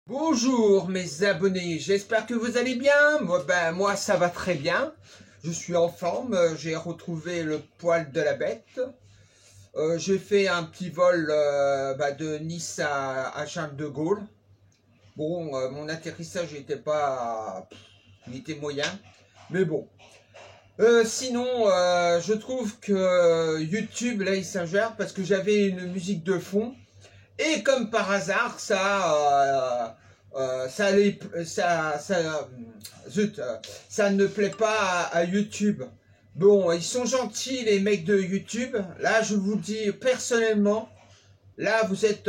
Bonjour mes abonnés, j'espère que vous allez bien. Moi ça va très bien. Je suis en forme, j'ai retrouvé le poil de la bête. J'ai fait un petit vol de Nice à Charles de Gaulle. Bon, mon atterrissage n'était pas... il était moyen, mais bon. Sinon, je trouve que YouTube, là, il s'ingère parce que j'avais une musique de fond. Et comme par hasard, ça ne plaît pas à YouTube. Bon, ils sont gentils les mecs de YouTube. Là, je vous dis personnellement, là vous êtes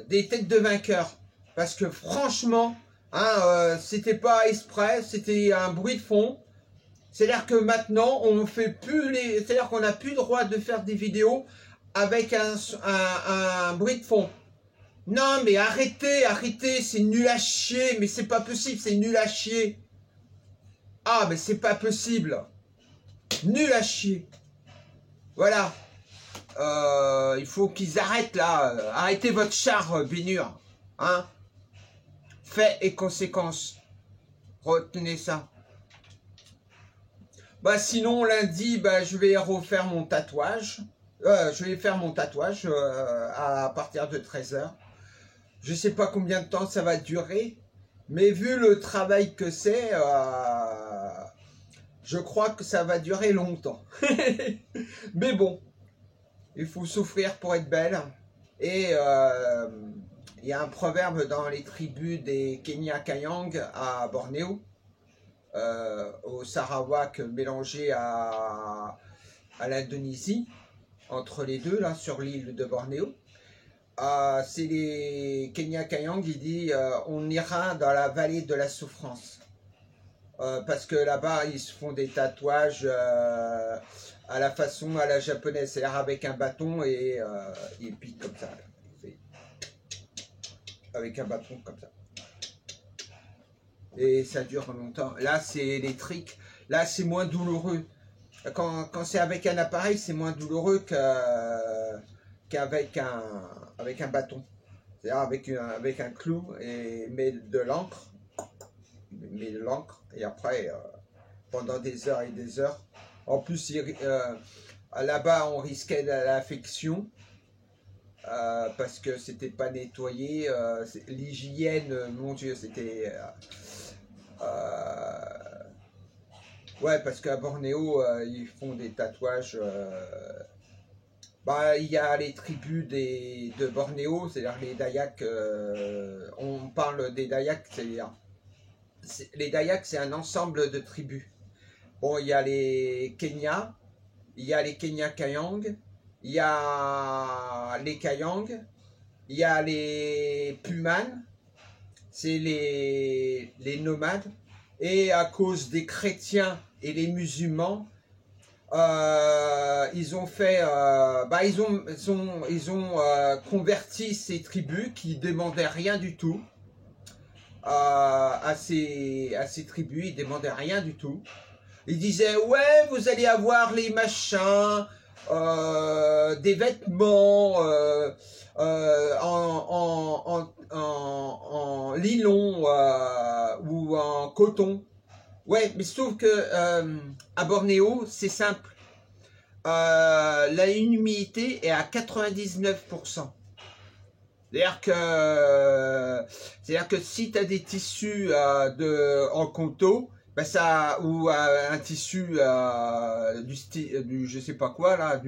des têtes de vainqueurs. Parce que franchement, hein, c'était pas exprès, c'était un bruit de fond. C'est-à-dire que maintenant, on fait plus les... C'est-à-dire qu'on n'a plus le droit de faire des vidéos avec un bruit de fond. Non, mais arrêtez, c'est nul à chier. Mais c'est pas possible, c'est nul à chier. Ah, mais c'est pas possible. Nul à chier. Voilà. Il faut qu'ils arrêtent là. Arrêtez votre char, Bénur. Hein? Faits et conséquences. Retenez ça. Sinon lundi je vais refaire mon tatouage. Je vais faire mon tatouage à partir de 13 h. Je sais pas combien de temps ça va durer, mais vu le travail que c'est, je crois que ça va durer longtemps. Mais bon, il faut souffrir pour être belle. Et il y a un proverbe dans les tribus des Kenya-Kayang à Bornéo. Au Sarawak mélangé à l'Indonésie, entre les deux, là, sur l'île de Bornéo. C'est les Kenya-Kayang, il dit on ira dans la vallée de la souffrance. Parce que là-bas, ils se font des tatouages à la façon, à la japonaise, c'est-à-dire avec un bâton et ils piquent comme ça. Avec un bâton comme ça. Et ça dure longtemps. Là, c'est électrique. Là, c'est moins douloureux. Quand c'est avec un appareil, c'est moins douloureux qu'avec un bâton. C'est-à-dire avec un clou et met de l'encre. Et après, pendant des heures et des heures. En plus, là-bas, on risquait de l'infection. Parce que c'était pas nettoyé. L'hygiène, mon Dieu, c'était... ouais, parce qu'à Bornéo, ils font des tatouages. Il y a les tribus de Bornéo, c'est-à-dire les Dayaks. On parle des Dayaks, c'est-à-dire. Les Dayaks, c'est un ensemble de tribus. Bon, il y a les Kenya, il y a les Kenya-Kayang, il y a les Kayang, il y a les Puman. C'est les nomades, et à cause des chrétiens et les musulmans, ils ont fait, ils ont converti ces tribus qui demandaient rien du tout à ces tribus, ils demandaient rien du tout. Ils disaient ouais, vous allez avoir les machins, des vêtements en nylon ou en coton. Ouais, mais sauf que à Bornéo, c'est simple. La humidité est à 99%. C'est-à-dire que si tu as des tissus en coton, ou un tissu du je sais pas quoi là,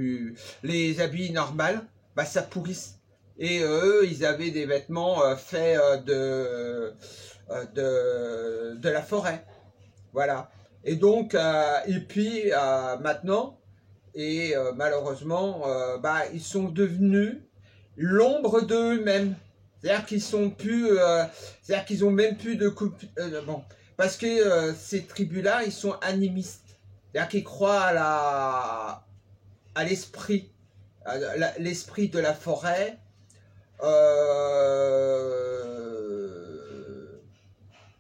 les habits normaux, ça pourrisse. Et eux, ils avaient des vêtements faits de la forêt, voilà. Et donc et puis maintenant, et malheureusement, ils sont devenus l'ombre d'eux-mêmes. C'est-à-dire qu'ils sont plus, c'est-à-dire qu'ils ont même plus de coupe. Bon, parce que ces tribus-là, ils sont animistes. C'est-à-dire qu'ils croient à l'esprit, l'esprit de la forêt.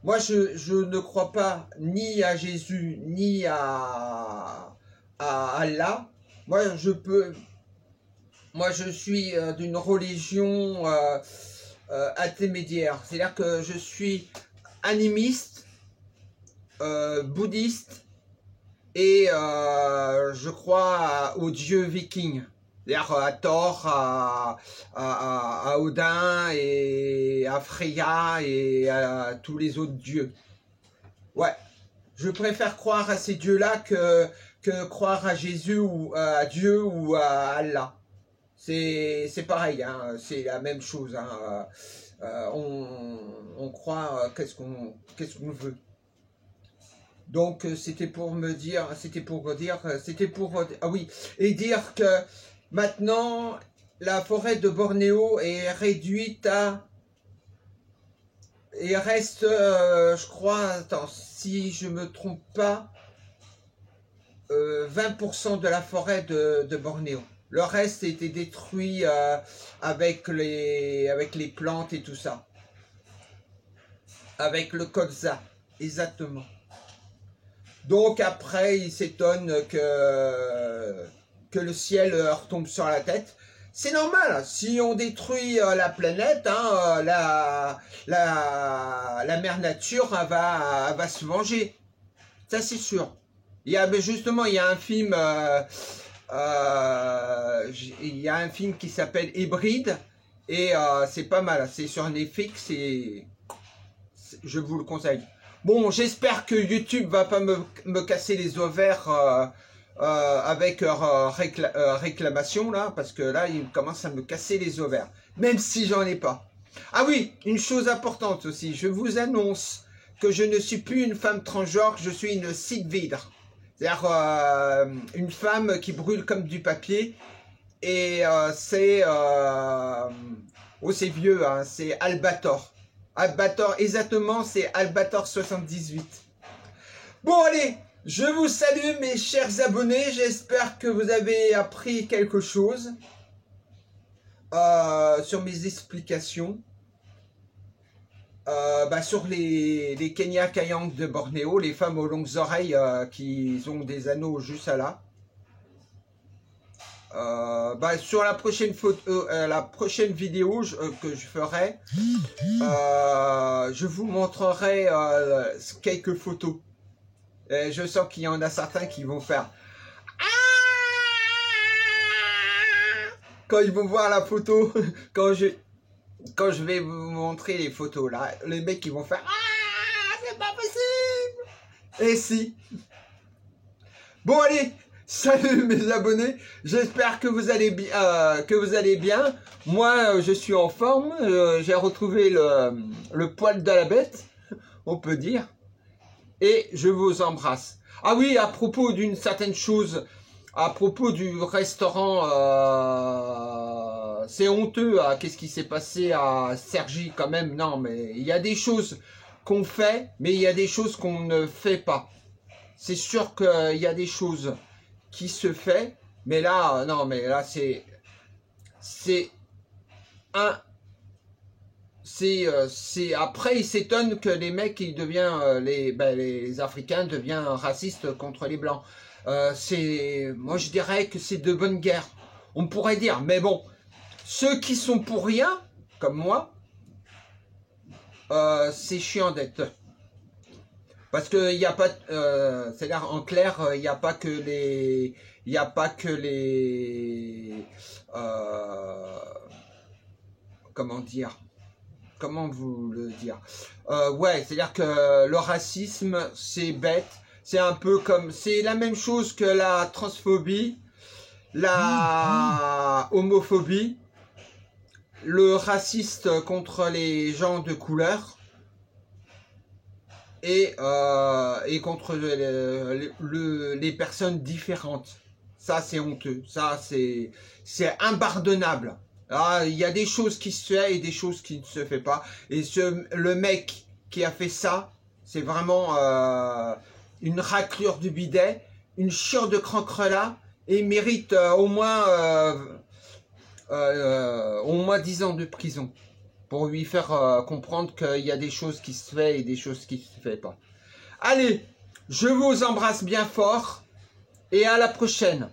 Moi, je ne crois pas ni à Jésus, ni à Allah. Moi, moi je suis d'une religion intermédiaire. C'est-à-dire que je suis animiste, bouddhiste, et je crois aux dieux vikings. C'est-à-dire à Thor, à Odin, et à Freya, et à tous les autres dieux. Ouais, je préfère croire à ces dieux-là que croire à Jésus, ou à Dieu, ou à Allah. C'est pareil, hein, c'est la même chose. Hein. On croit qu'est-ce qu'on veut. Donc c'était pour ah oui, et dire que maintenant la forêt de Bornéo est réduite à, et reste, je crois, attends, si je me trompe pas, 20% de la forêt de Bornéo. Le reste a été détruit avec les plantes et tout ça. Avec le colza, exactement. Donc après, il s'étonne que le ciel leur tombe sur la tête. C'est normal, si on détruit la planète, hein, la mère nature va se venger. Ça c'est sûr. Justement, il y a un film... il y a un film qui s'appelle Hybride et c'est pas mal, c'est sur Netflix et je vous le conseille. Bon, j'espère que YouTube va pas me casser les ovaires avec réclamation là, parce que là il commence à me casser les ovaires, même si j'en ai pas. Ah oui, une chose importante aussi, je vous annonce que je ne suis plus une femme transgenre, je suis une cidvire. C'est-à-dire une femme qui brûle comme du papier. Et c'est vieux, hein, c'est Albator. Albator, exactement, c'est Albator 78. Bon, allez, je vous salue mes chers abonnés. J'espère que vous avez appris quelque chose sur mes explications. Sur les Kenya Kayang de Bornéo, les femmes aux longues oreilles qui ont des anneaux juste à là. Sur la prochaine vidéo que je ferai, je vous montrerai quelques photos. Et je sens qu'il y en a certains qui vont faire quand ils vont voir la photo, quand je vais vous montrer les photos là, les mecs qui vont faire c'est pas possible. Et si. Bon allez, salut mes abonnés, j'espère que vous allez bien, Moi je suis en forme, j'ai retrouvé le poil de la bête, on peut dire, et je vous embrasse. Ah oui, à propos d'une certaine chose, à propos du restaurant, c'est honteux, qu'est-ce qui s'est passé à Cergy quand même. Non, mais il y a des choses qu'on fait, mais il y a des choses qu'on ne fait pas. C'est sûr qu'il y a des choses qui se fait, mais là, non, mais là, après, ils s'étonnent que les mecs, ils deviennent, les Africains deviennent racistes contre les Blancs. Moi, je dirais que c'est de bonne guerre. On pourrait dire, mais bon, ceux qui sont pour rien, comme moi, c'est chiant d'être. Parce que il n'y a pas, c'est-à-dire en clair, il n'y a pas que les, comment dire, comment vous le dire, ouais, c'est-à-dire que le racisme, c'est bête, c'est un peu comme, c'est la même chose que la transphobie, la homophobie, le raciste contre les gens de couleur, et contre les personnes différentes. Ça, c'est honteux. Ça, c'est impardonnable. Il y a des choses qui se font et des choses qui ne se font pas. Et le mec qui a fait ça, c'est vraiment une raclure du bidet, une chiure de cancrelat, et il mérite au moins 10 ans de prison. Pour lui faire comprendre qu'il y a des choses qui se font et des choses qui ne se font pas. Allez, je vous embrasse bien fort et à la prochaine.